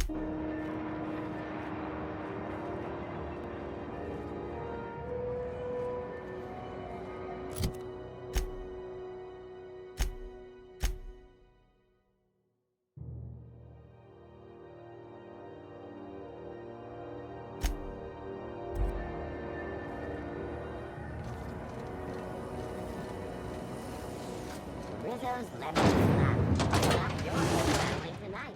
Rizzo's Lemon Snap. Not your family tonight.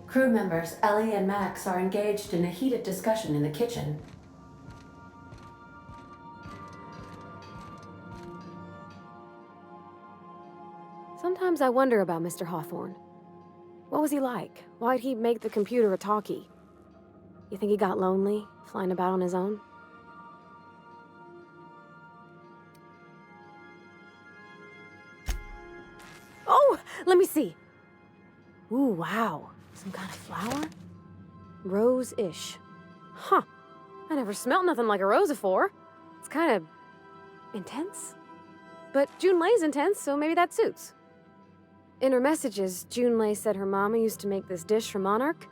Crew members Ellie and Max are engaged in a heated discussion in the kitchen. Sometimes I wonder about Mr. Hawthorne. What was he like? Why'd he make the computer a talkie? You think he got lonely, flying about on his own? Oh, let me see. Ooh, wow. Some kind of flower? Rose-ish. Huh. I never smelt nothing like a rose before. It's kind of intense. But Junlei's intense, so maybe that suits. In her messages, Junlei said her mama used to make this dish for Monarch.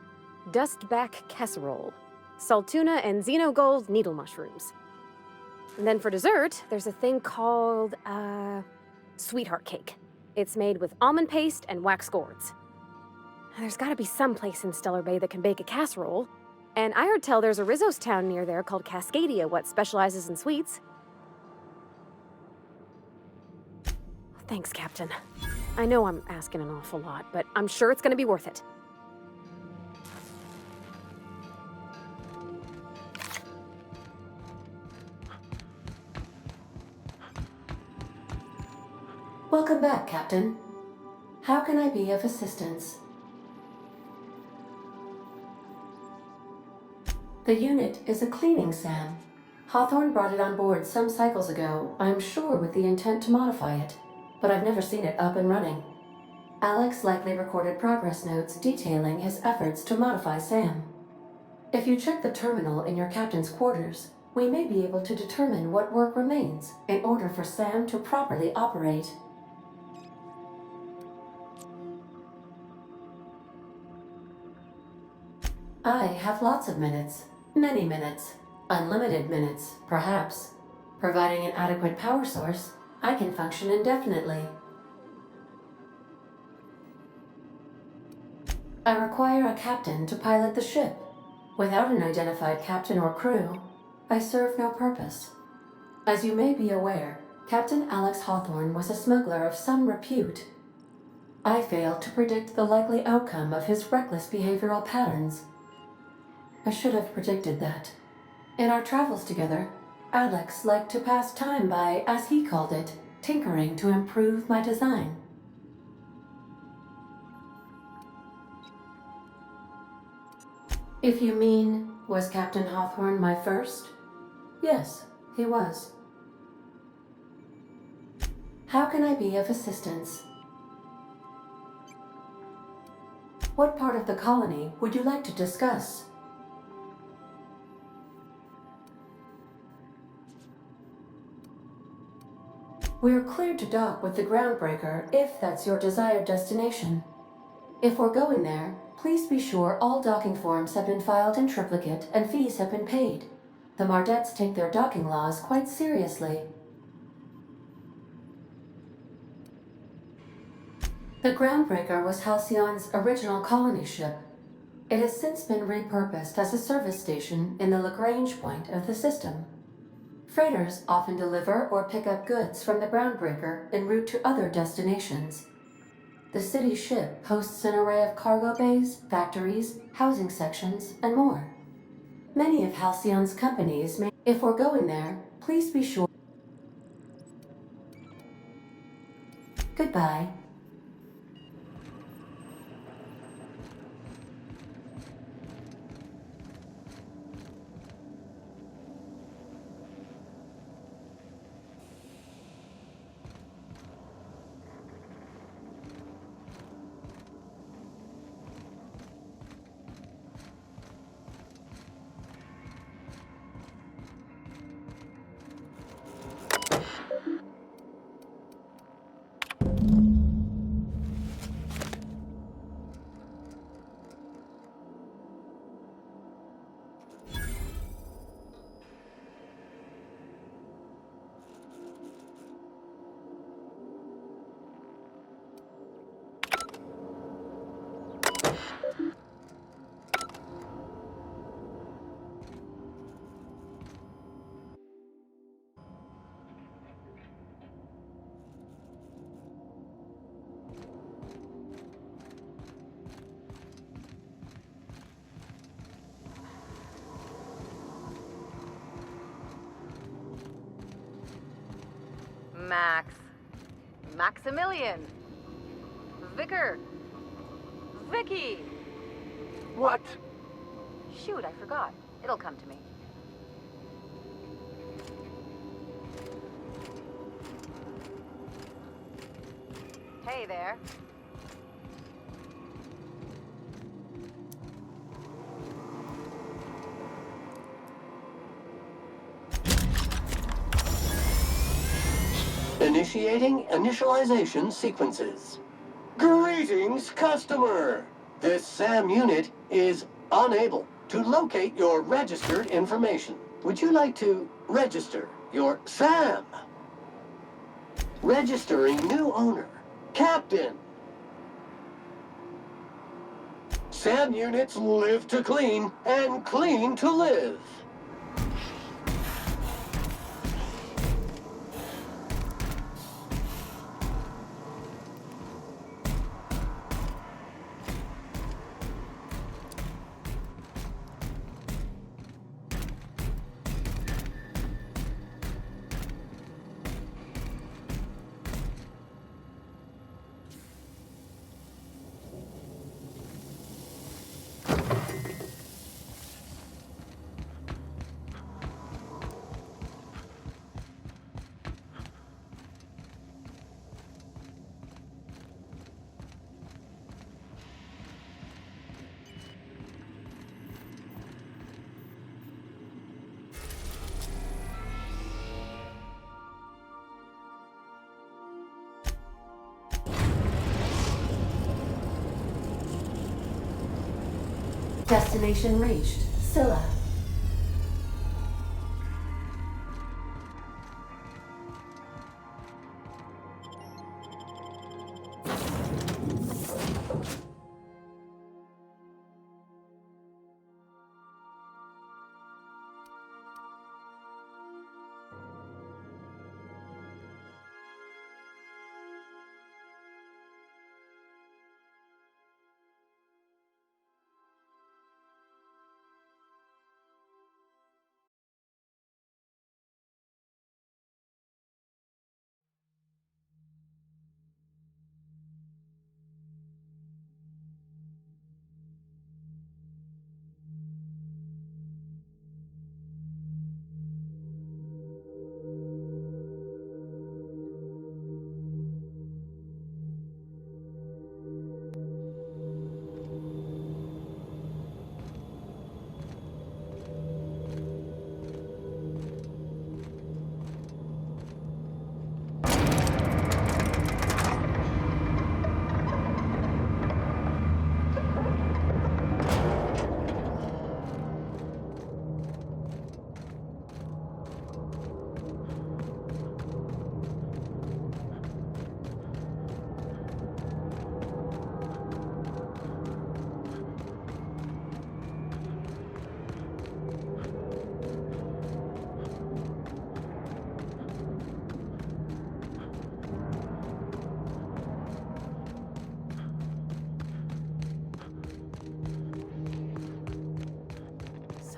Dustback casserole. Saltuna and xenogold needle mushrooms. And then for dessert, there's a thing called, sweetheart cake. It's made with almond paste and wax gourds. There's gotta be some place in Stellar Bay that can bake a casserole. And I heard tell there's a Rizzo's town near there called Cascadia what specializes in sweets. Thanks, Captain. I know I'm asking an awful lot, but I'm sure it's gonna be worth it. Welcome back, Captain. How can I be of assistance? The unit is a cleaning SAM. Hawthorne brought it on board some cycles ago, I'm sure with the intent to modify it, but I've never seen it up and running. Alex likely recorded progress notes detailing his efforts to modify SAM. If you check the terminal in your captain's quarters, we may be able to determine what work remains in order for SAM to properly operate. I have lots of minutes. Many minutes. Unlimited minutes, perhaps. Providing an adequate power source, I can function indefinitely. I require a captain to pilot the ship. Without an identified captain or crew, I serve no purpose. As you may be aware, Captain Alex Hawthorne was a smuggler of some repute. I failed to predict the likely outcome of his reckless behavioral patterns. I should have predicted that. In our travels together, Alex liked to pass time by, as he called it, tinkering to improve my design. If you mean, was Captain Hawthorne my first? Yes, he was. How can I be of assistance? What part of the colony would you like to discuss? We're cleared to dock with the Groundbreaker if that's your desired destination. If we're going there, please be sure all docking forms have been filed in triplicate and fees have been paid. The Mardettes take their docking laws quite seriously. The Groundbreaker was Halcyon's original colony ship. It has since been repurposed as a service station in the Lagrange point of the system. Freighters often deliver or pick up goods from the groundbreaker en route to other destinations. The city ship hosts an array of cargo bays, factories, housing sections, and more. Many of Halcyon's companies may. If we're going there, please be sure. Goodbye. Max. Maximilian. Vicar. Vicky. What? Shoot, I forgot. It'll come to me. Hey there. Initiating initialization sequences. Greetings, customer! This SAM unit is unable to locate your registered information. Would you like to register your SAM? Registering new owner, Captain. SAM units live to clean and clean to live. Destination reached. Scylla.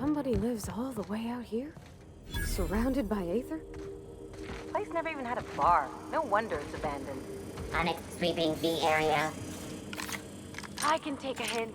Somebody lives all the way out here? Surrounded by Aether? Place never even had a bar. No wonder it's abandoned. On its sweeping V area. I can take a hint.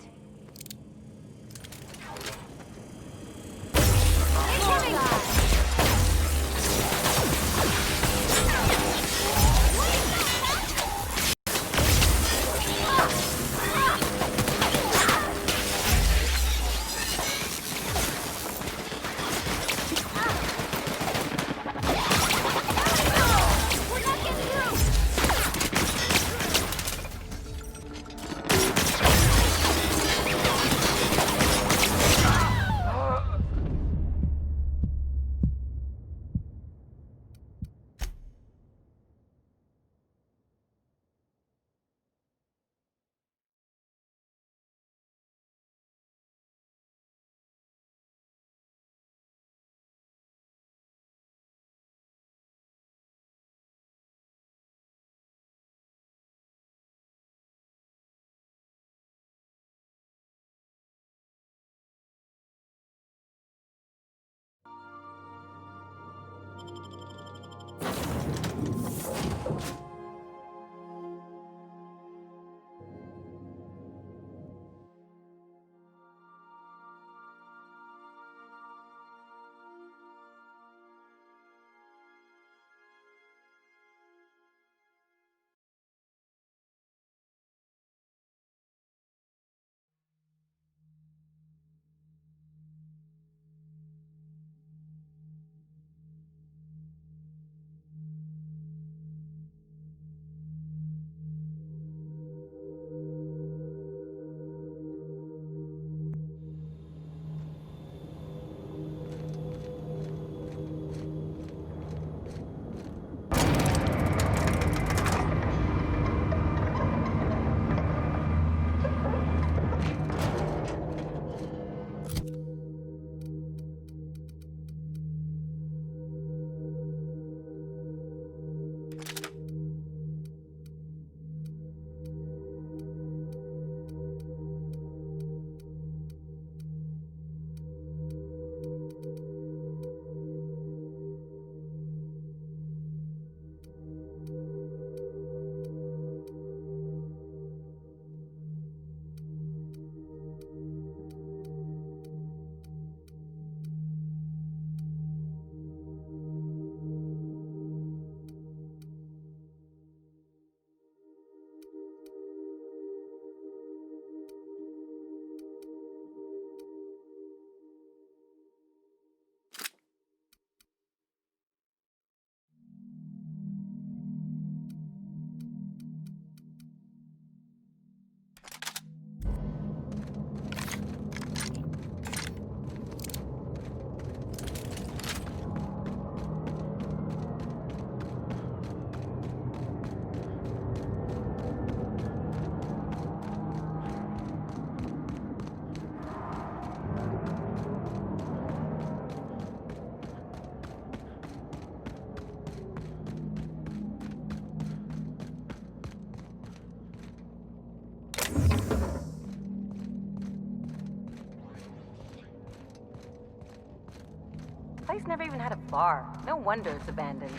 Place never even had a bar. No wonder it's abandoned.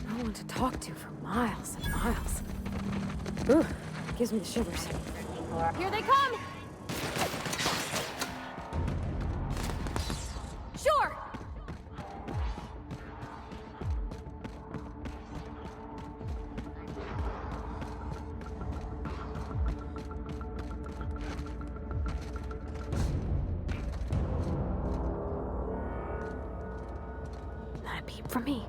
No one to talk to for miles and miles. Ooh, gives me the shivers. Here they come! Sure! Not a peep from me.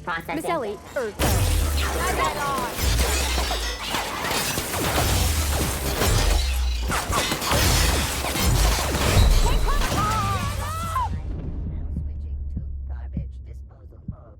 Processing. Miss Ellie, or, Now switching to garbage disposal mode.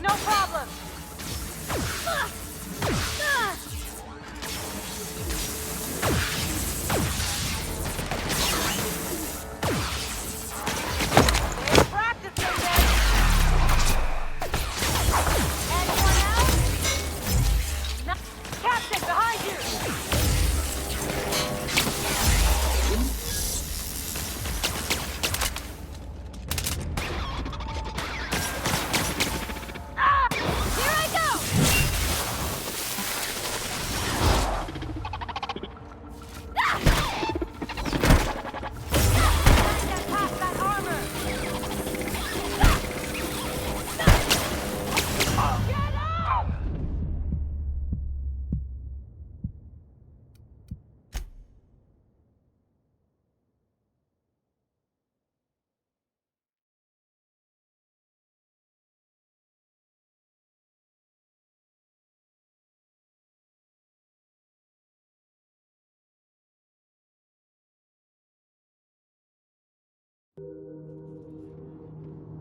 no problem. Captain, behind you! Here I go! Get past that armor! Get out!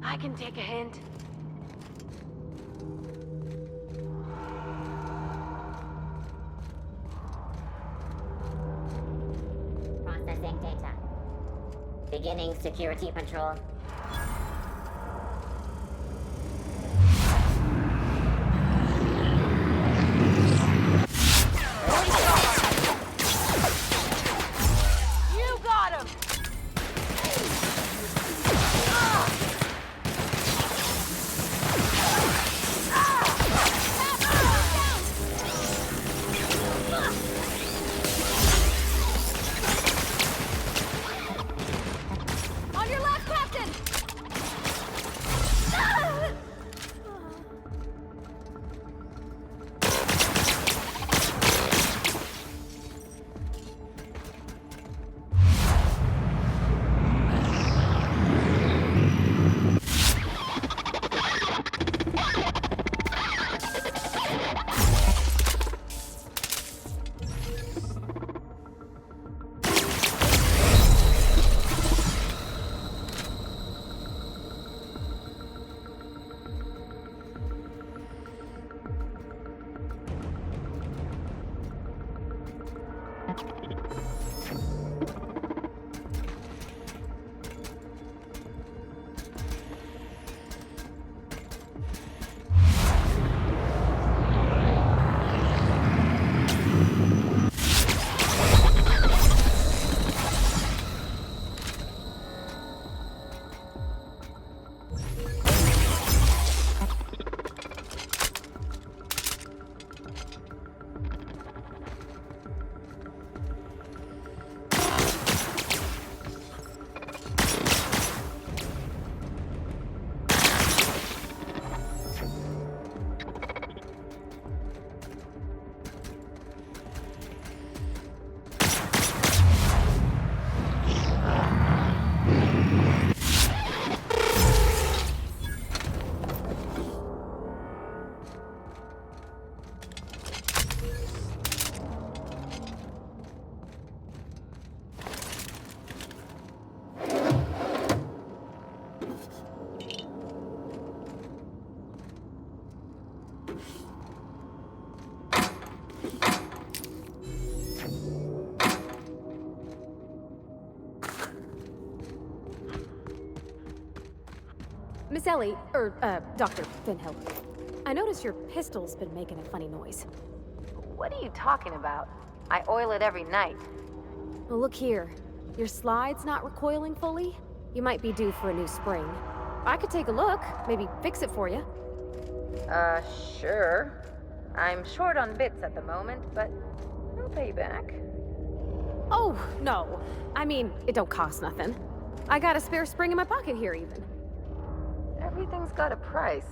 I can take a hint. Processing data. Beginning security patrol. You got him! On your left, Captain! Miss Ellie, Dr. Finhill. I noticed your pistol's been making a funny noise. What are you talking about? I oil it every night. Well, look here. Your slide's not recoiling fully? You might be due for a new spring. I could take a look, maybe fix it for you. Sure. I'm short on bits at the moment, but I'll pay you back. Oh, no. I mean, it don't cost nothing. I got a spare spring in my pocket here, even. Everything's got a price.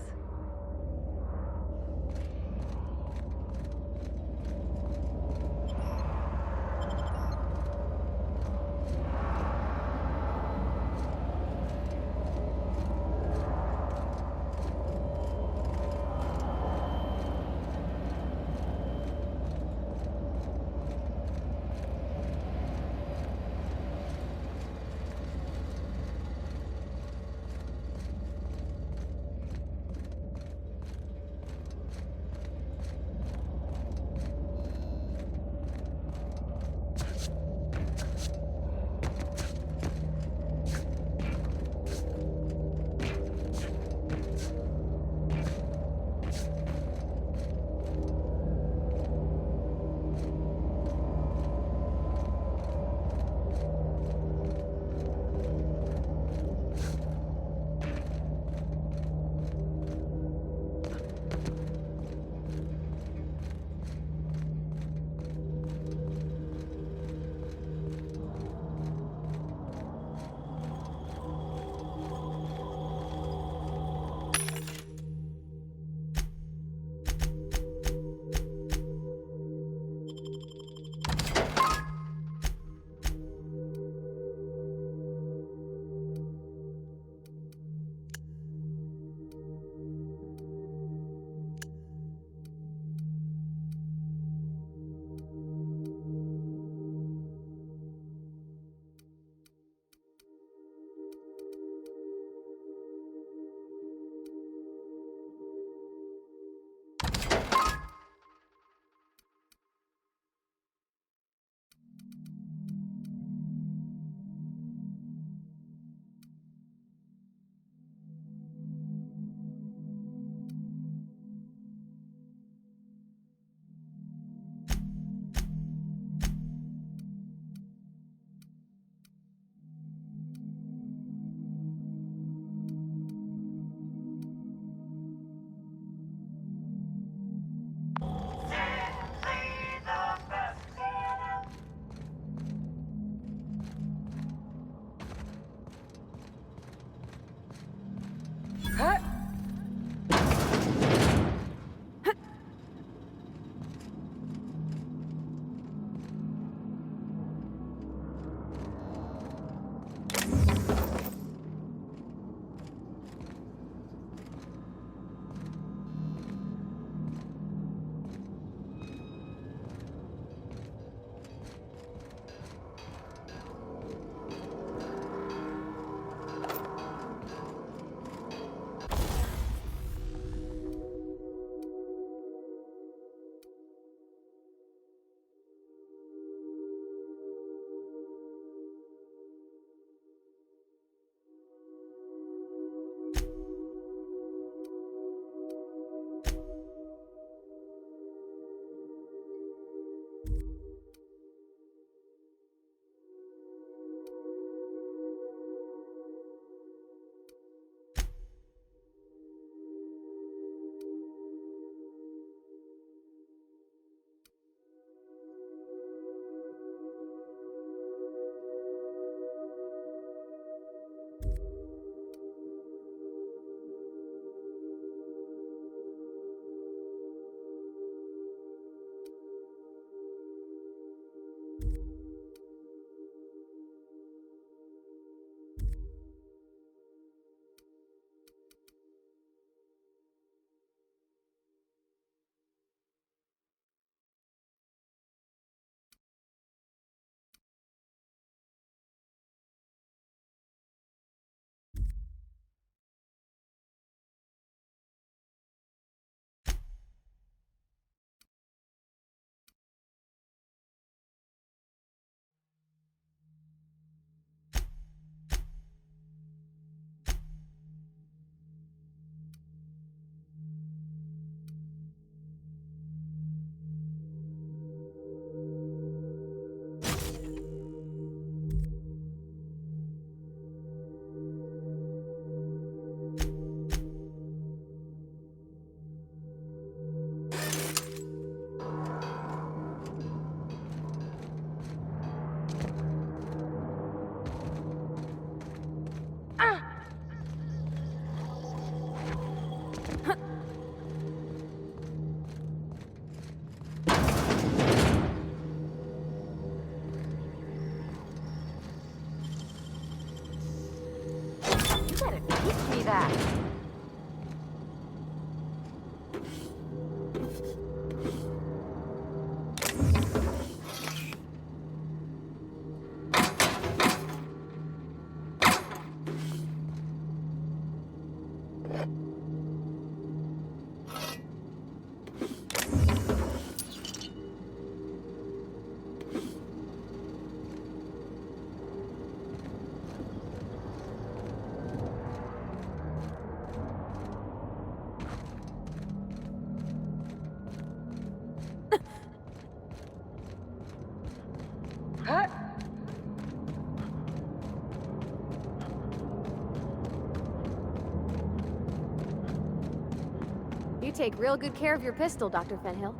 You take real good care of your pistol, Dr. Fenhill.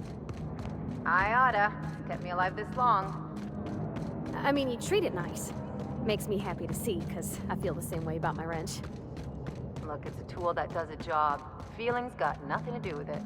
I oughta. Kept me alive this long. I mean, you treat it nice. Makes me happy to see, because I feel the same way about my wrench. Look, it's a tool that does a job. Feelings got nothing to do with it.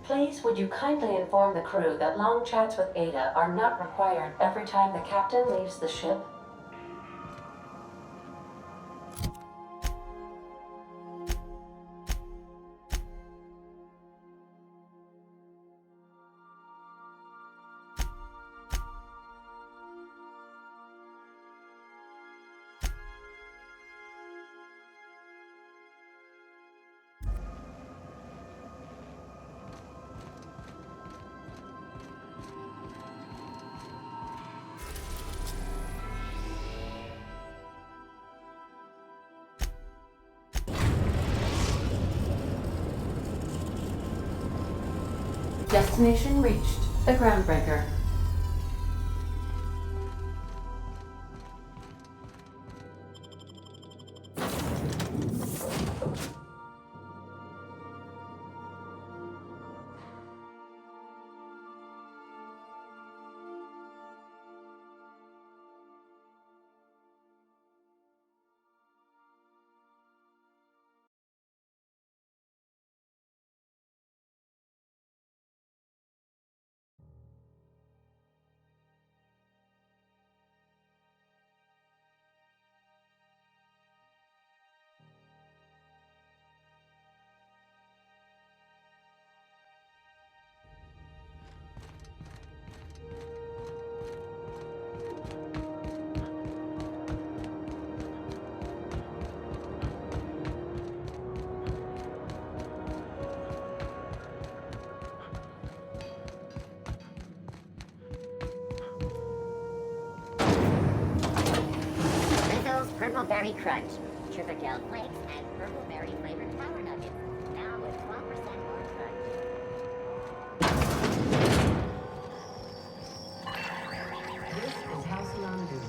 Please, would you kindly inform the crew that long chats with Ada are not required every time the captain leaves the ship? Destination reached. The Groundbreaker. Rizzo's Purple Berry Crunch, Sugar Gel Flakes, and Purple Berry flavored Power Nuggets. Now with 12% more crunch. This is Halcyon News.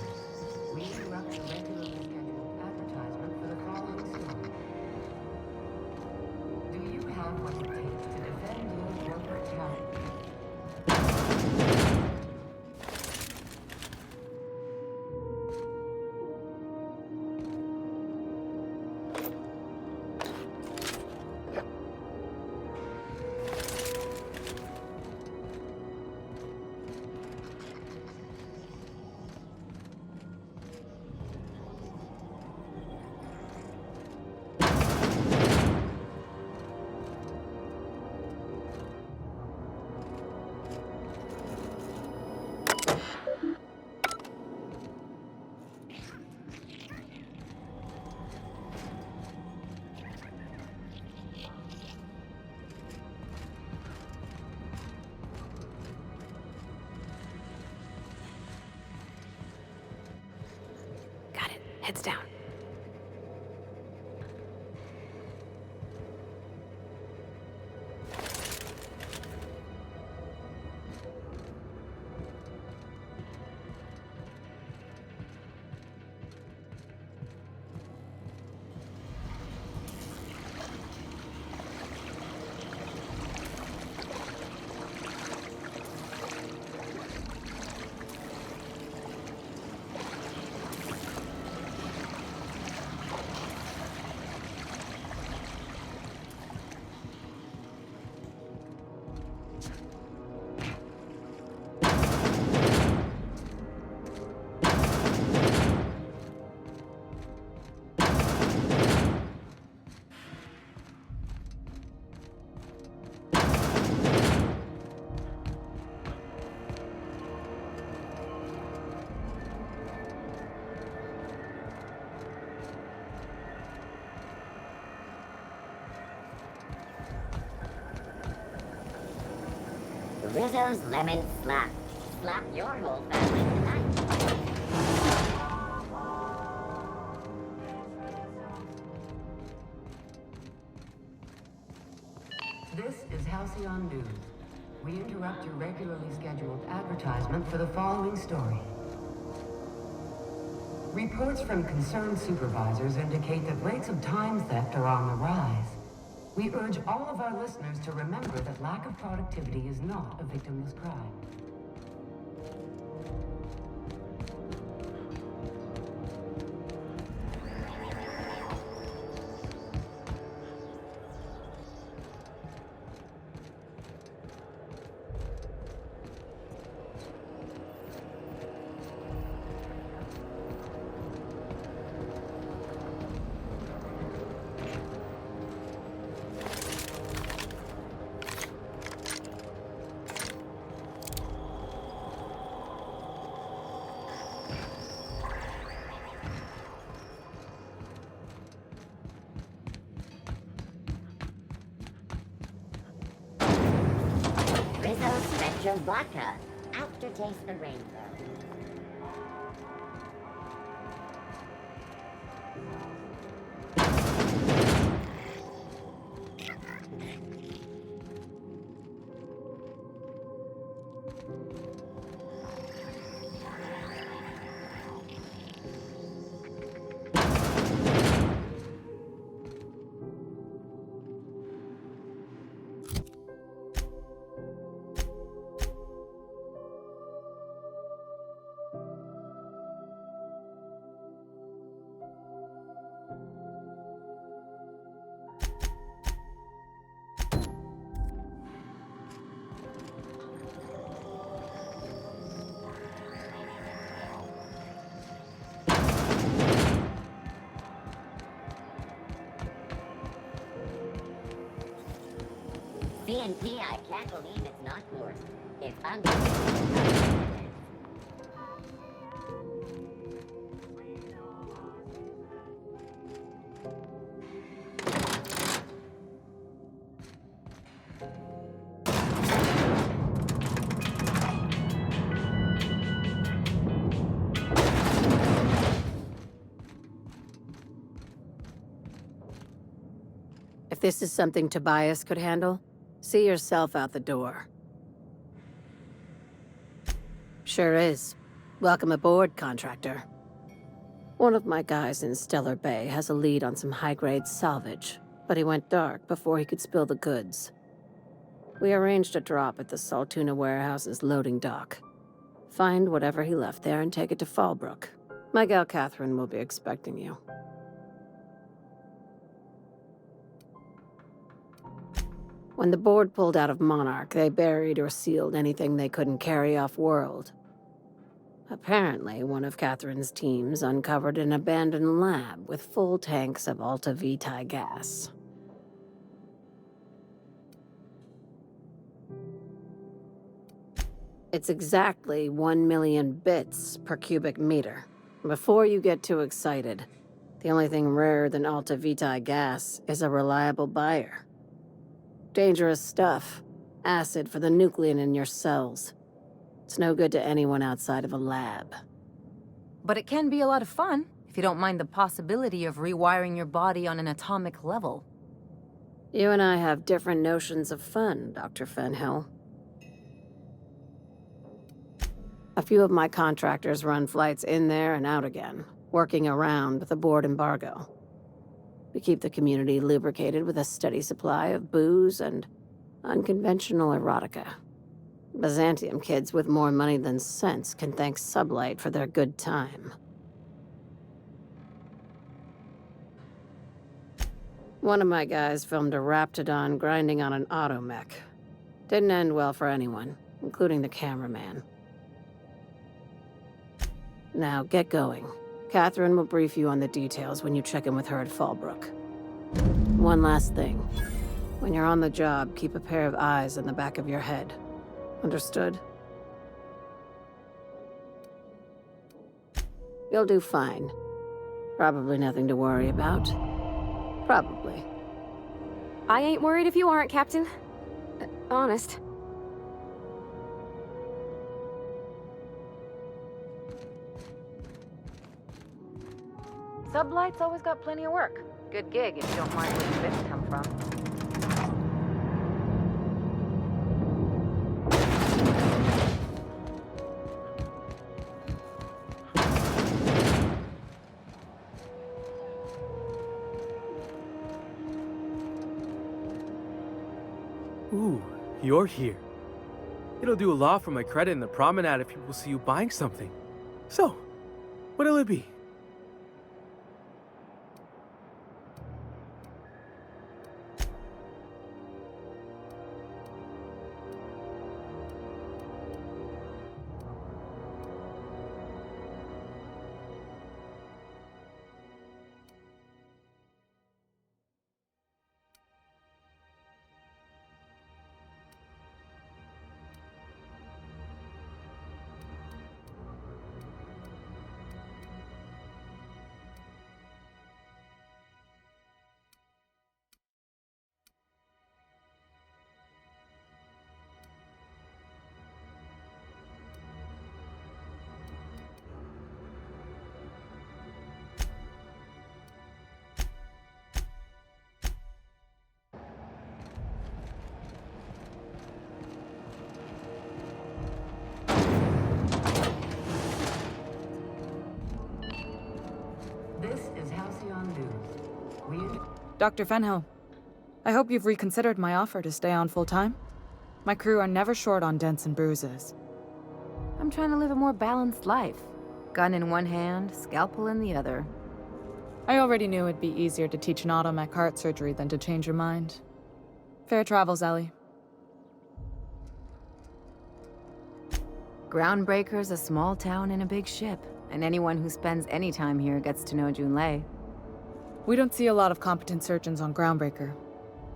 We interrupt the regularly scheduled advertisement for the following story. Do you have what it takes to defend your corporate talent? Got it. Heads down. Rizzo's Lemon Slap. Slap your whole family tonight. This is Halcyon News. We interrupt your regularly scheduled advertisement for the following story. Reports from concerned supervisors indicate that rates of time theft are on the rise. We urge all of our listeners to remember that lack of productivity is not a victimless crime. Rizzo's Spectrum Vodka. Aftertaste the rainbow. CNP, I can't believe it's not yours. It's unbelievable. If this is something Tobias could handle, see yourself out the door. Sure is. Welcome aboard, contractor. One of my guys in Stellar Bay has a lead on some high-grade salvage, but he went dark before he could spill the goods. We arranged a drop at the Saltuna warehouse's loading dock. Find whatever he left there and take it to Fallbrook. My gal Catherine will be expecting you. When the board pulled out of Monarch, they buried or sealed anything they couldn't carry off-world. Apparently, one of Catherine's teams uncovered an abandoned lab with full tanks of Alta Vitae gas. It's exactly 1 million bits per cubic meter. Before you get too excited, the only thing rarer than Alta Vitae gas is a reliable buyer. Dangerous stuff. Acid for the nuclein in your cells. It's no good to anyone outside of a lab. But it can be a lot of fun, if you don't mind the possibility of rewiring your body on an atomic level. You and I have different notions of fun, Dr. Fenhill. A few of my contractors run flights in there and out again, working around the board embargo. We keep the community lubricated with a steady supply of booze and unconventional erotica. Byzantium kids with more money than sense can thank Sublight for their good time. One of my guys filmed a Raptidon grinding on an automech. Didn't end well for anyone, including the cameraman. Now, get going. Catherine will brief you on the details when you check in with her at Fallbrook. One last thing. When you're on the job, keep a pair of eyes in the back of your head. Understood? You'll do fine. Probably nothing to worry about. Probably. I ain't worried if you aren't, Captain. Honest. Sublight's always got plenty of work. Good gig if you don't mind where your bits come from. Ooh, you're here. It'll do a lot for my credit in the promenade if people see you buying something. So, what'll it be? This is Halcyon News. Dr. Fenhill, I hope you've reconsidered my offer to stay on full-time. My crew are never short on dents and bruises. I'm trying to live a more balanced life. Gun in one hand, scalpel in the other. I already knew it'd be easier to teach an automech heart surgery than to change your mind. Fair travels, Ellie. Groundbreaker's a small town in a big ship, and anyone who spends any time here gets to know Junlei. We don't see a lot of competent surgeons on Groundbreaker.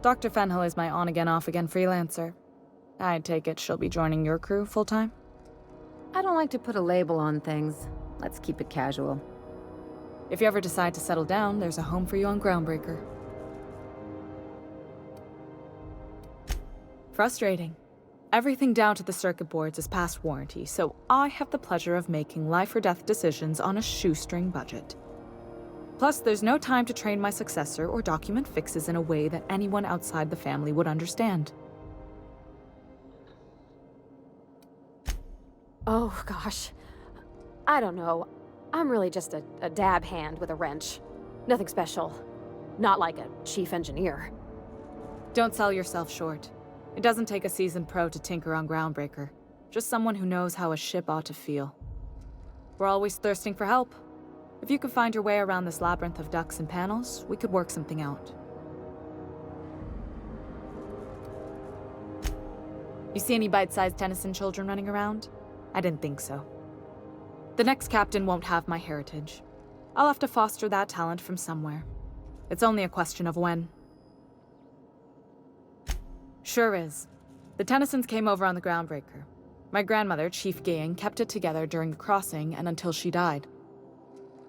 Dr. Fenhill is my on-again, off-again freelancer. I take it she'll be joining your crew full-time? I don't like to put a label on things. Let's keep it casual. If you ever decide to settle down, there's a home for you on Groundbreaker. Frustrating. Everything down to the circuit boards is past warranty, so I have the pleasure of making life-or-death decisions on a shoestring budget. Plus, there's no time to train my successor or document fixes in a way that anyone outside the family would understand. Oh, gosh. I don't know. I'm really just a dab hand with a wrench. Nothing special. Not like a chief engineer. Don't sell yourself short. It doesn't take a seasoned pro to tinker on Groundbreaker. Just someone who knows how a ship ought to feel. We're always thirsting for help. If you could find your way around this labyrinth of ducts and panels, we could work something out. You see any bite-sized Tennyson children running around? I didn't think so. The next captain won't have my heritage. I'll have to foster that talent from somewhere. It's only a question of when. Sure is. The Tennysons came over on the Groundbreaker. My grandmother, Chief Gaying, kept it together during the crossing and until she died.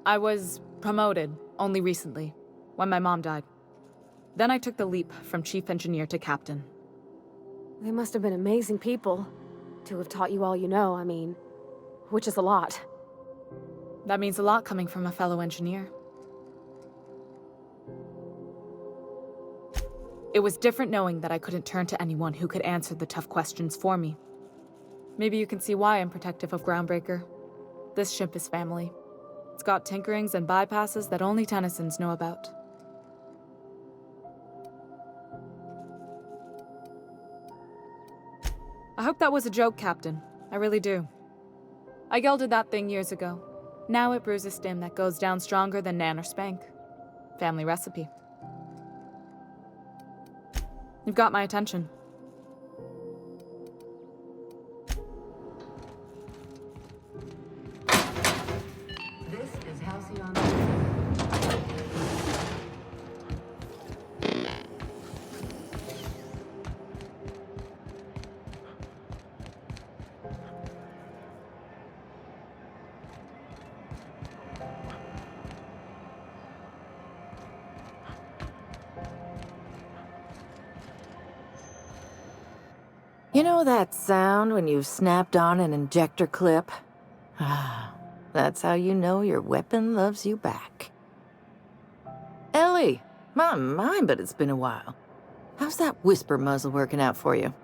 I was promoted only recently, when my mom died. Then I took the leap from chief engineer to captain. They must have been amazing people to have taught you all you know, I mean, which is a lot. That means a lot coming from a fellow engineer. It was different knowing that I couldn't turn to anyone who could answer the tough questions for me. Maybe you can see why I'm protective of Groundbreaker. This ship is family. It's got tinkerings and bypasses that only Tennysons know about. I hope that was a joke, Captain. I really do. I gelded that thing years ago. Now it brews a stim that goes down stronger than Nan or Spank. Family recipe. You've got my attention. This is Halcyon. You know that sound when you've snapped on an injector clip? Ah, that's how you know your weapon loves you back. Ellie! My, but it's been a while. How's that whisper muzzle working out for you?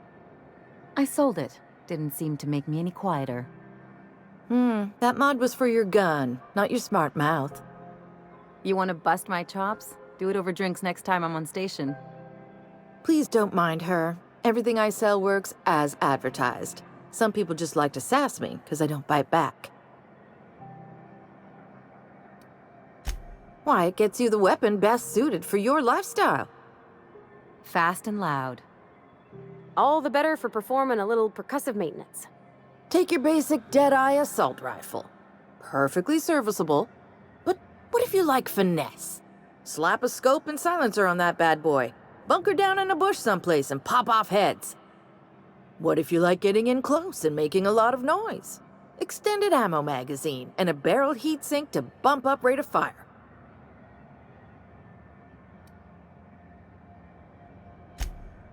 I sold it. Didn't seem to make me any quieter. That mod was for your gun, not your smart mouth. You want to bust my chops? Do it over drinks next time I'm on station. Please don't mind her. Everything I sell works as advertised. Some people just like to sass me, because I don't bite back. Why, it gets you the weapon best suited for your lifestyle. Fast and loud. All the better for performing a little percussive maintenance. Take your basic Deadeye assault rifle. Perfectly serviceable. But what if you like finesse? Slap a scope and silencer on that bad boy. Bunker down in a bush someplace and pop off heads. What if you like getting in close and making a lot of noise? Extended ammo magazine and a barrel heatsink to bump up rate of fire.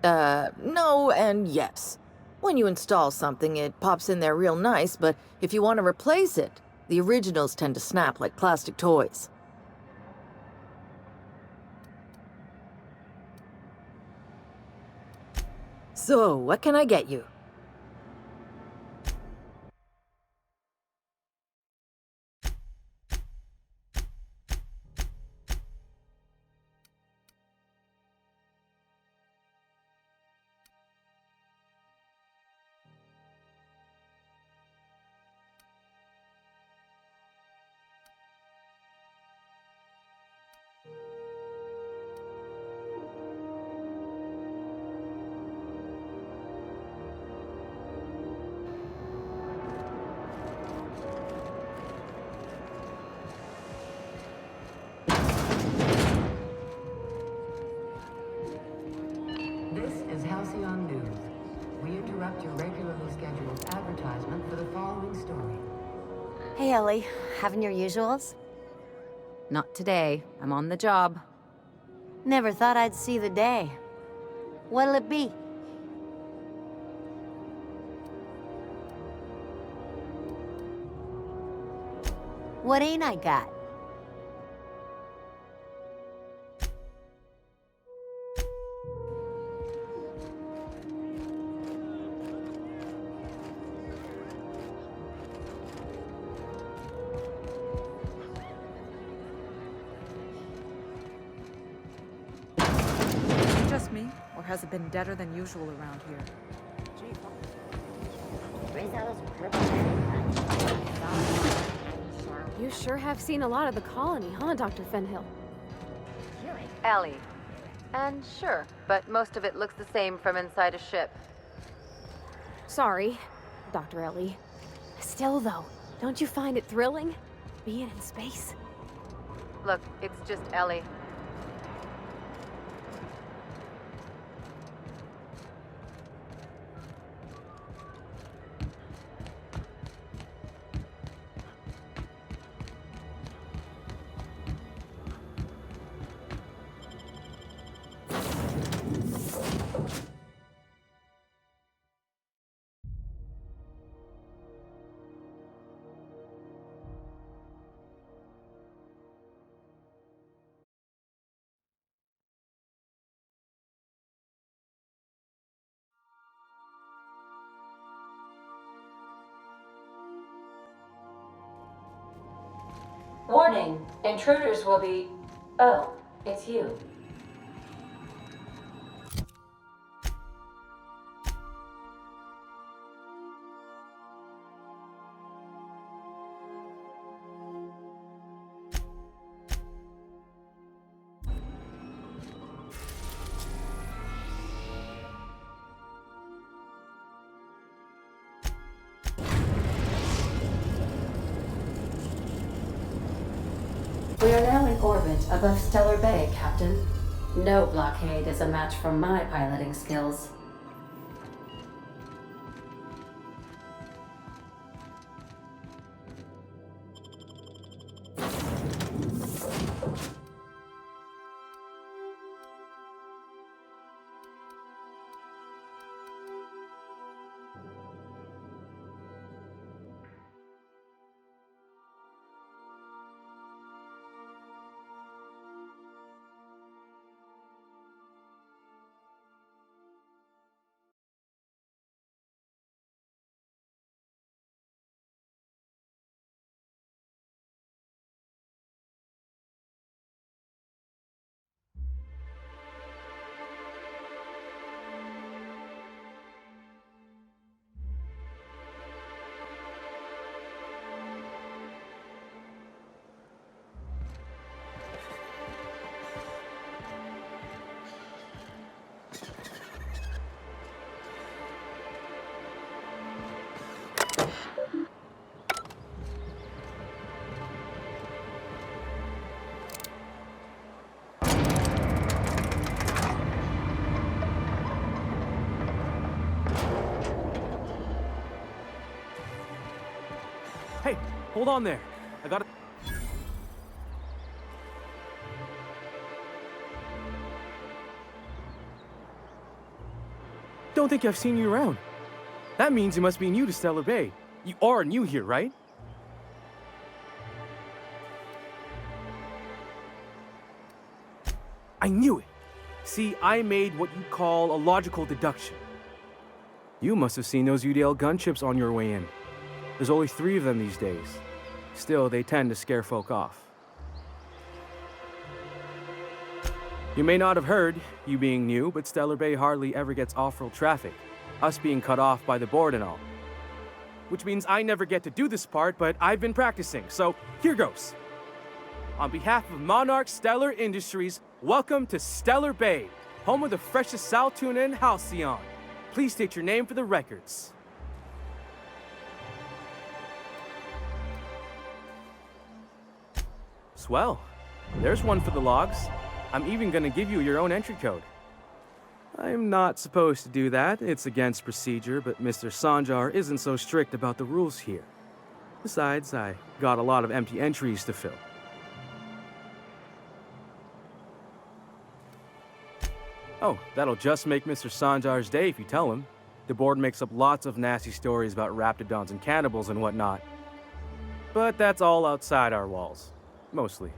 No and yes. When you install something, it pops in there real nice, but if you want to replace it, the originals tend to snap like plastic toys. So, what can I get you? This is Halcyon News. We interrupt your regularly scheduled advertisement for the following story. Hey, Ellie. Having your usuals? Not today. I'm on the job. Never thought I'd see the day. What'll it be? What ain't I got? Just me, or has it been deader than usual around here? Rizzo's purple berry crunch. You sure have seen a lot of the colony, huh, Dr. Fenhill? Ellie. And sure, but most of it looks the same from inside a ship. Sorry, Dr. Ellie. Still, though, don't you find it thrilling? Being in space? Look, it's just Ellie. Warning, intruders will be... Oh, it's you. We are now in orbit above Stellar Bay, Captain. No blockade is a match for my piloting skills. hold on there. I gotta... Don't think I've seen you around. That means you must be new to Stellar Bay. You are new here, right? I knew it. See, I made what you call a logical deduction. You must have seen those UDL gunships on your way in. There's only 3 of them these days. Still, they tend to scare folk off. You may not have heard, you being new, but Stellar Bay hardly ever gets off-road traffic, us being cut off by the board and all. Which means I never get to do this part, but I've been practicing, so here goes. On behalf of Monarch Stellar Industries, welcome to Stellar Bay, home of the freshest sal tuna and halcyon. Please state your name for the records. Swell. There's one for the logs. I'm even gonna give you your own entry code. I'm not supposed to do that. It's against procedure, but Mr. Sanjar isn't so strict about the rules here. Besides, I got a lot of empty entries to fill. Oh, that'll just make Mr. Sanjar's day if you tell him. The board makes up lots of nasty stories about raptidons and cannibals and whatnot. But that's all outside our walls. Mostly.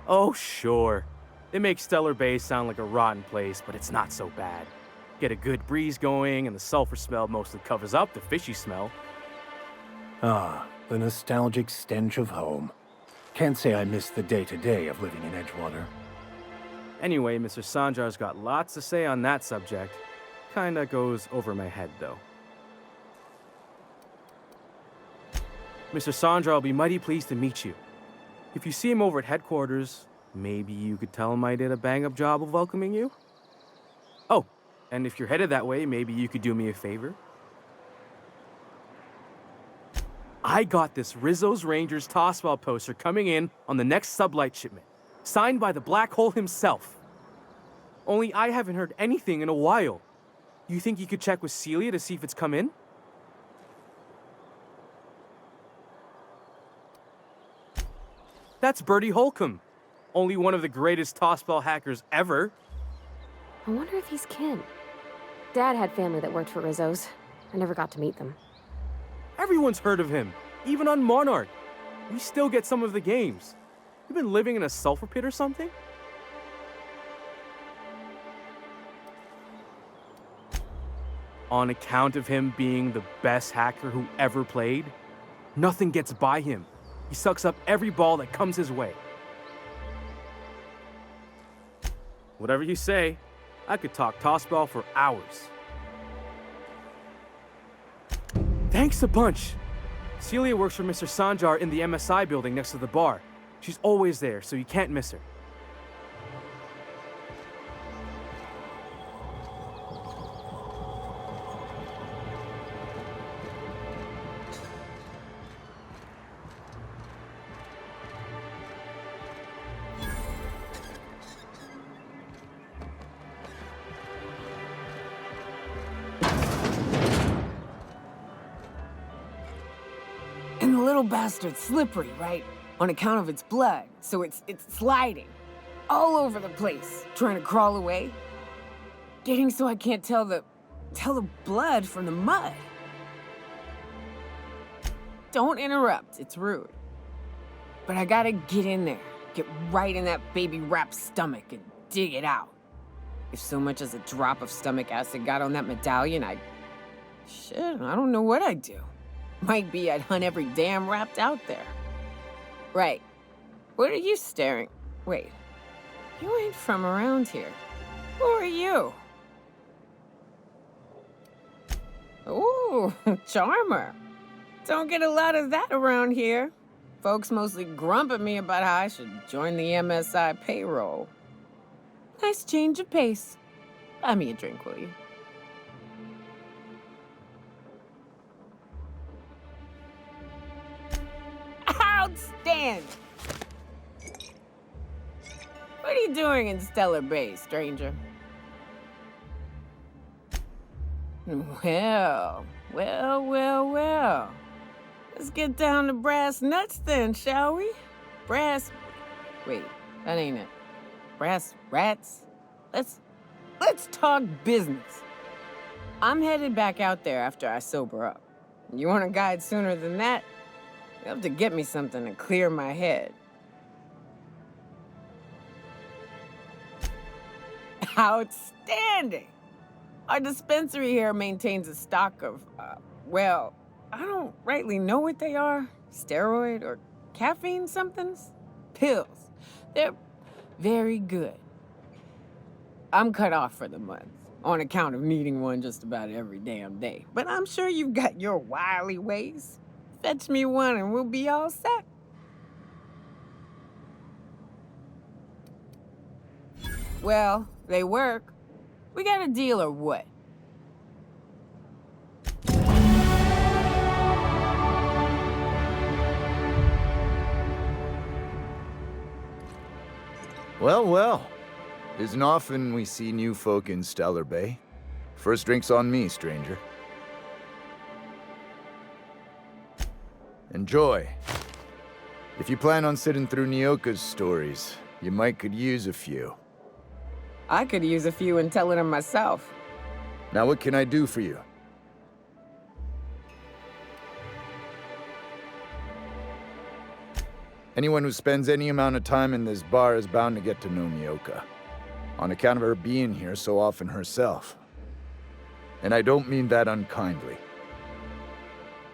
Oh, sure. It makes Stellar Bay sound like a rotten place, but it's not so bad. Get a good breeze going, and the sulfur smell mostly covers up the fishy smell. Ah, the nostalgic stench of home. Can't say I miss the day-to-day of living in Edgewater. Anyway, Mr. Sanjar's got lots to say on that subject. Kinda goes over my head, though. Mr. Sanjar will be mighty pleased to meet you. If you see him over at headquarters, maybe you could tell him I did a bang-up job of welcoming you? Oh, and if you're headed that way, maybe you could do me a favor? I got this Rizzo's Rangers tossball poster coming in on the next sublight shipment, signed by the Black Hole himself. Only I haven't heard anything in a while. You think you could check with Celia to see if it's come in? That's Bertie Holcomb, only one of the greatest tossball hackers ever. I wonder if he's kin. Dad had family that worked for Rizzo's. I never got to meet them. Everyone's heard of him, even on Monarch. We still get some of the games. You been living in a sulfur pit or something? On account of him being the best hacker who ever played, nothing gets by him. He sucks up every ball that comes his way. Whatever you say, I could talk tossball for hours. Thanks a bunch. Celia works for Mr. Sanjar in the MSI building next to the bar. She's always there, so you can't miss her. And the little bastard's slippery, right? On account of its blood, so it's sliding. All over the place, trying to crawl away. Getting so I can't tell the blood from the mud. Don't interrupt, it's rude. But I gotta get in there, get right in that baby rap's stomach and dig it out. If so much as a drop of stomach acid got on that medallion, shit, I don't know what I'd do. Might be I'd hunt every damn rapt out there. Right. What are you staring? Wait. You ain't from around here. Who are you? Ooh, charmer. Don't get a lot of that around here. Folks mostly grump at me about how I should join the MSI payroll. Nice change of pace. Buy me a drink, will you? Outstanding! What are you doing in Stellar Bay, stranger? Well, well, well, well. Let's get down to brass nuts then, shall we? Brass... Wait, that ain't it. Brass rats? Let's talk business. I'm headed back out there after I sober up. You want a guide sooner than that? You'll have to get me something to clear my head. Outstanding! Our dispensary here maintains a stock of, well, I don't rightly know what they are. Steroid or caffeine somethings? Pills. They're very good. I'm cut off for the month, on account of needing one just about every damn day. But I'm sure you've got your wily ways. Fetch me one and we'll be all set. Well, they work. We got a deal or what? Well, well. Isn't often we see new folk in Stellar Bay. First drink's on me, stranger. Enjoy. If you plan on sitting through Nyoka's stories, you might could use a few. I could use a few and telling them myself. Now what can I do for you? Anyone who spends any amount of time in this bar is bound to get to know Nyoka, on account of her being here so often herself. And I don't mean that unkindly.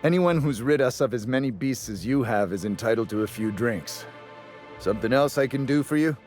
Anyone who's rid us of as many beasts as you have is entitled to a few drinks. Something else I can do for you?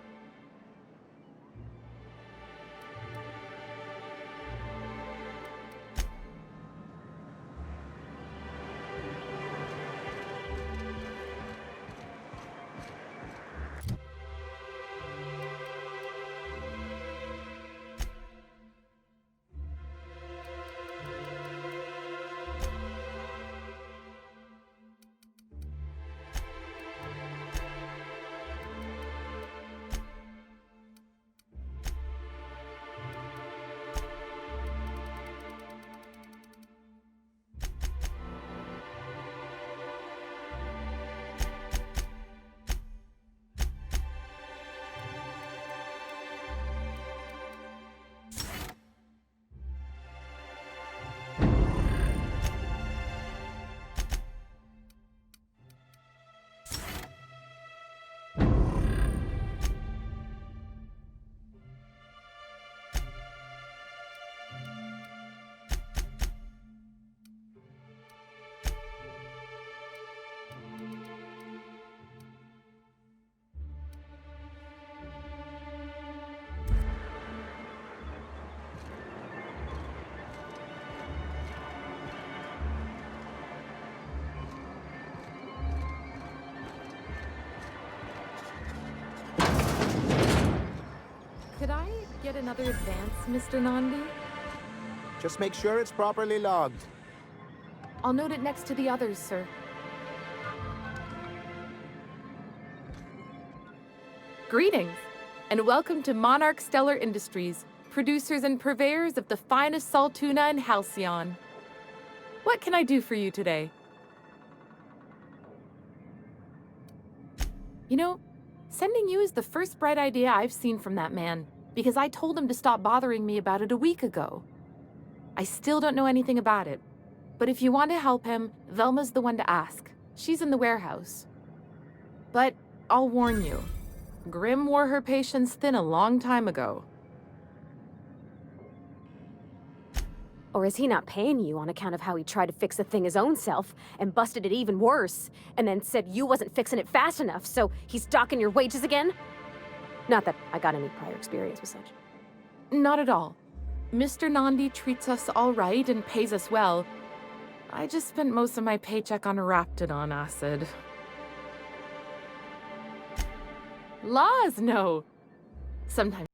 Could I get another advance, Mr. Nandi? Just make sure it's properly logged. I'll note it next to the others, sir. Greetings, and welcome to Monarch Stellar Industries, producers and purveyors of the finest salt tuna in Halcyon. What can I do for you today? You know, sending you is the first bright idea I've seen from that man, because I told him to stop bothering me about it a week ago. I still don't know anything about it, but if you want to help him, Velma's the one to ask. She's in the warehouse. But I'll warn you, Grim wore her patience thin a long time ago. Or is he not paying you on account of how he tried to fix the thing his own self and busted it even worse, and then said you wasn't fixing it fast enough, so he's docking your wages again? Not that I got any prior experience with such. Not at all. Mr. Nandi treats us all right and pays us well. I just spent most of my paycheck on Raptidon acid. Laws, no. Sometimes